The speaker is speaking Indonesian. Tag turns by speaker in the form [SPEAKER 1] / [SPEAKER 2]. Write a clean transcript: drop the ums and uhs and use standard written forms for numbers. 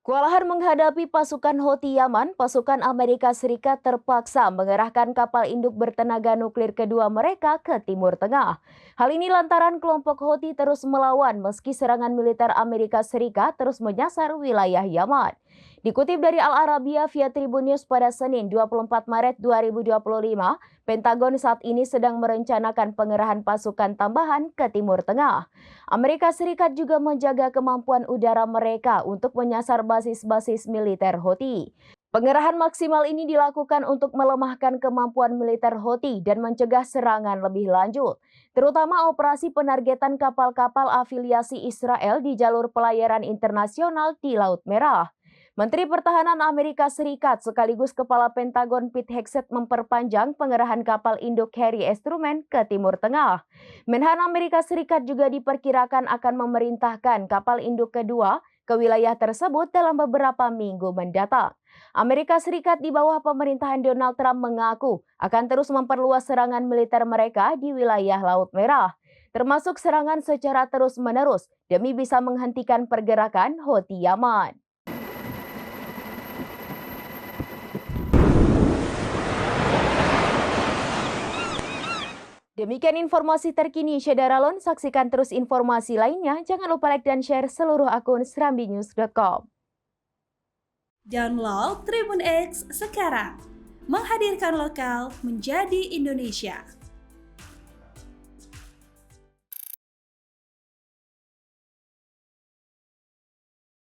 [SPEAKER 1] Kewalahan menghadapi pasukan Houthi Yaman, pasukan Amerika Serikat terpaksa mengerahkan kapal induk bertenaga nuklir kedua mereka ke Timur Tengah. Hal ini lantaran kelompok Houthi terus melawan meski serangan militer Amerika Serikat terus menyasar wilayah Yaman. Dikutip dari Al Arabiya via Tribun News pada Senin 24 Maret 2025, Pentagon saat ini sedang merencanakan pengerahan pasukan tambahan ke Timur Tengah. Amerika Serikat juga menjaga kemampuan udara mereka untuk menyasar basis-basis militer Houthi. Pengerahan maksimal ini dilakukan untuk melemahkan kemampuan militer Houthi dan mencegah serangan lebih lanjut, terutama operasi penargetan kapal-kapal afiliasi Israel di jalur pelayaran internasional di Laut Merah. Menteri Pertahanan Amerika Serikat sekaligus Kepala Pentagon Pete Hegseth memperpanjang pengerahan kapal induk Harry S. Truman ke Timur Tengah. Menhan Amerika Serikat juga diperkirakan akan memerintahkan kapal induk kedua ke wilayah tersebut dalam beberapa minggu mendatang. Amerika Serikat di bawah pemerintahan Donald Trump mengaku akan terus memperluas serangan militer mereka di wilayah Laut Merah, termasuk serangan secara terus-menerus demi bisa menghentikan pergerakan Houthi Yaman. Demikian informasi terkini Syederalon, saksikan terus informasi lainnya. Jangan lupa like dan share seluruh akun serambinews.com.
[SPEAKER 2] Download Tribun X sekarang, menghadirkan lokal menjadi Indonesia.